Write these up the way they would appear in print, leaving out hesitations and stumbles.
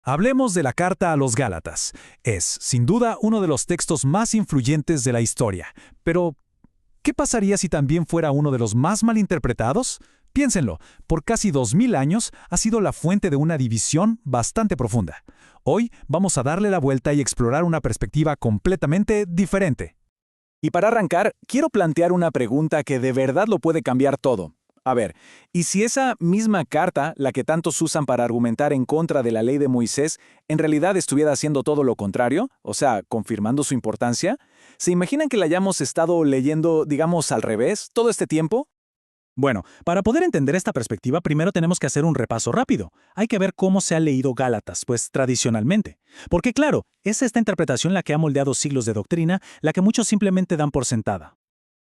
Hablemos de la Carta a los Gálatas. Es, sin duda, uno de los textos más influyentes de la historia. Pero, ¿qué pasaría si también fuera uno de los más malinterpretados? Piénsenlo, por casi 2000 años ha sido la fuente de una división bastante profunda. Hoy vamos a darle la vuelta y explorar una perspectiva completamente diferente. Y para arrancar, quiero plantear una pregunta que de verdad lo puede cambiar todo. A ver, ¿y si esa misma carta, la que tantos usan para argumentar en contra de la ley de Moisés, en realidad estuviera haciendo todo lo contrario? O sea, confirmando su importancia. ¿Se imaginan que la hayamos estado leyendo, digamos, al revés todo este tiempo? Bueno, para poder entender esta perspectiva, primero tenemos que hacer un repaso rápido. Hay que ver cómo se ha leído Gálatas, pues tradicionalmente. Porque claro, es esta interpretación la que ha moldeado siglos de doctrina, la que muchos simplemente dan por sentada.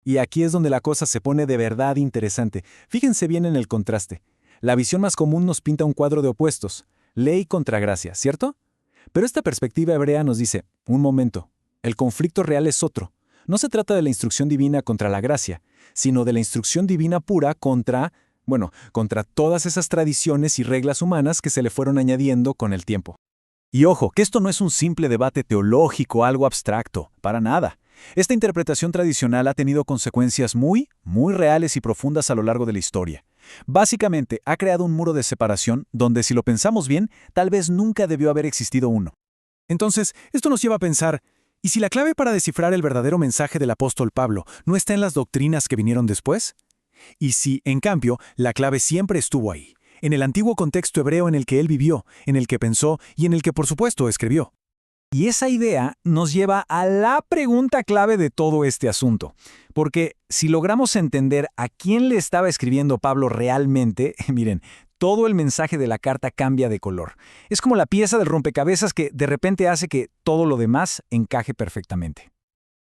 Y aquí es donde la cosa se pone de verdad interesante. Fíjense bien en el contraste. La visión más común nos pinta un cuadro de opuestos, ley contra gracia, ¿cierto? Pero esta perspectiva hebrea nos dice, un momento, el conflicto real es otro. No se trata de la instrucción divina contra la gracia, sino de la instrucción divina pura contra todas esas tradiciones y reglas humanas que se le fueron añadiendo con el tiempo. Y ojo, que esto no es un simple debate teológico, algo abstracto, para nada. Esta interpretación tradicional ha tenido consecuencias muy reales y profundas a lo largo de la historia. Básicamente, ha creado un muro de separación donde, si lo pensamos bien, tal vez nunca debió haber existido uno. Entonces, esto nos lleva a pensar, ¿y si la clave para descifrar el verdadero mensaje del apóstol Pablo no está en las doctrinas que vinieron después? ¿Y si, en cambio, la clave siempre estuvo ahí, en el antiguo contexto hebreo en el que él vivió, en el que pensó y en el que, por supuesto, escribió? Y esa idea nos lleva a la pregunta clave de todo este asunto. Porque si logramos entender a quién le estaba escribiendo Pablo realmente, miren, todo el mensaje de la carta cambia de color. Es como la pieza del rompecabezas que de repente hace que todo lo demás encaje perfectamente.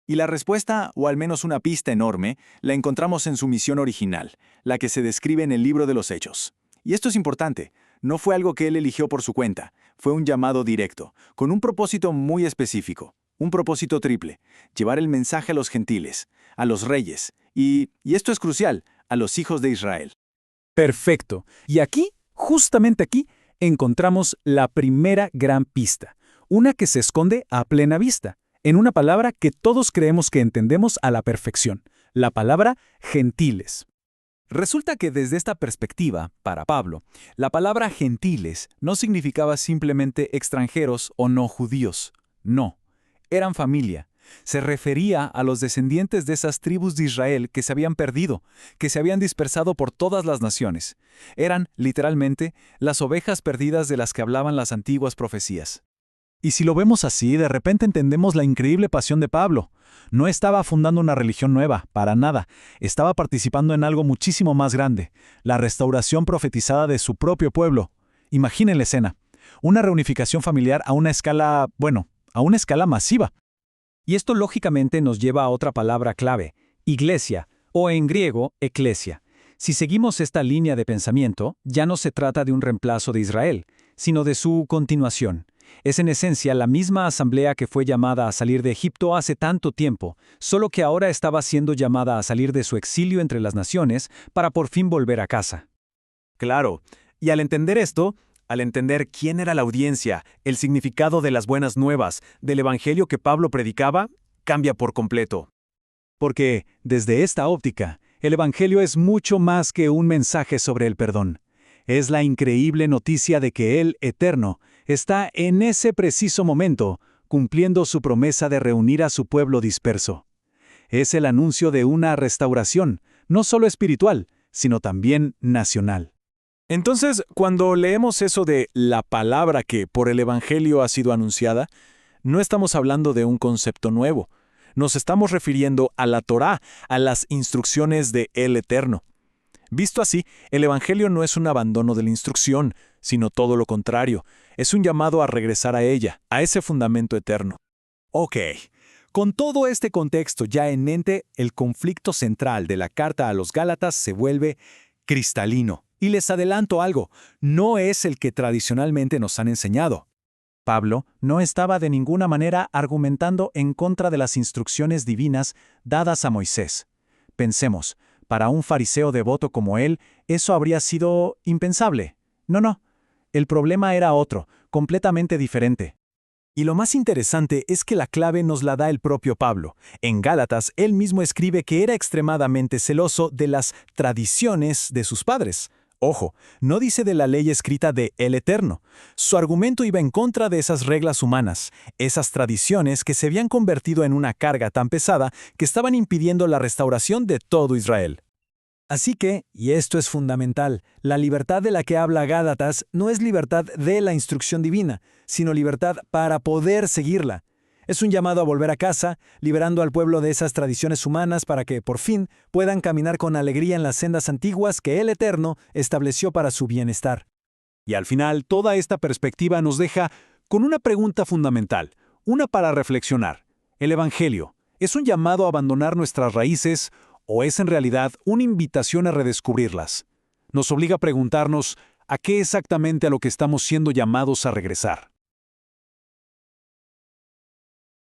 Y la respuesta, o al menos una pista enorme, la encontramos en su misión original, la que se describe en el libro de los Hechos. Y esto es importante. No fue algo que él eligió por su cuenta, fue un llamado directo, con un propósito muy específico, un propósito triple, llevar el mensaje a los gentiles, a los reyes y esto es crucial, a los hijos de Israel. Perfecto. Y aquí, justamente aquí, encontramos la primera gran pista, una que se esconde a plena vista, en una palabra que todos creemos que entendemos a la perfección, la palabra gentiles. Resulta que desde esta perspectiva, para Pablo, la palabra gentiles no significaba simplemente extranjeros o no judíos. No, eran familia. Se refería a los descendientes de esas tribus de Israel que se habían perdido, que se habían dispersado por todas las naciones. Eran, literalmente, las ovejas perdidas de las que hablaban las antiguas profecías. Y si lo vemos así, de repente entendemos la increíble pasión de Pablo. No estaba fundando una religión nueva, para nada. Estaba participando en algo muchísimo más grande, la restauración profetizada de su propio pueblo. Imaginen la escena. Una reunificación familiar a una escala, a una escala masiva. Y esto lógicamente nos lleva a otra palabra clave, iglesia, o en griego, eclesia. Si seguimos esta línea de pensamiento, ya no se trata de un reemplazo de Israel, sino de su continuación. Es en esencia la misma asamblea que fue llamada a salir de Egipto hace tanto tiempo, solo que ahora estaba siendo llamada a salir de su exilio entre las naciones para por fin volver a casa. Claro, y al entender esto, al entender quién era la audiencia, el significado de las buenas nuevas, del evangelio que Pablo predicaba, cambia por completo. Porque, desde esta óptica, el evangelio es mucho más que un mensaje sobre el perdón. Es la increíble noticia de que Él, eterno, está en ese preciso momento cumpliendo su promesa de reunir a su pueblo disperso. Es el anuncio de una restauración, no solo espiritual, sino también nacional. Entonces, cuando leemos eso de la palabra que por el Evangelio ha sido anunciada, no estamos hablando de un concepto nuevo. Nos estamos refiriendo a la Torá, a las instrucciones de El Eterno. Visto así, el Evangelio no es un abandono de la instrucción, sino todo lo contrario. Es un llamado a regresar a ella, a ese fundamento eterno. Ok, con todo este contexto ya en mente, el conflicto central de la carta a los Gálatas se vuelve cristalino. Y les adelanto algo, no es el que tradicionalmente nos han enseñado. Pablo no estaba de ninguna manera argumentando en contra de las instrucciones divinas dadas a Moisés. Pensemos, para un fariseo devoto como él, eso habría sido impensable. No. El problema era otro, completamente diferente. Y lo más interesante es que la clave nos la da el propio Pablo. En Gálatas, él mismo escribe que era extremadamente celoso de las tradiciones de sus padres. Ojo, no dice de la ley escrita de el Eterno. Su argumento iba en contra de esas reglas humanas, esas tradiciones que se habían convertido en una carga tan pesada que estaban impidiendo la restauración de todo Israel. Así que, y esto es fundamental, la libertad de la que habla Gálatas no es libertad de la instrucción divina, sino libertad para poder seguirla. Es un llamado a volver a casa, liberando al pueblo de esas tradiciones humanas para que, por fin, puedan caminar con alegría en las sendas antiguas que el Eterno estableció para su bienestar. Y al final, toda esta perspectiva nos deja con una pregunta fundamental, una para reflexionar. ¿El Evangelio es un llamado a abandonar nuestras raíces o es en realidad una invitación a redescubrirlas? Nos obliga a preguntarnos a qué exactamente a lo que estamos siendo llamados a regresar.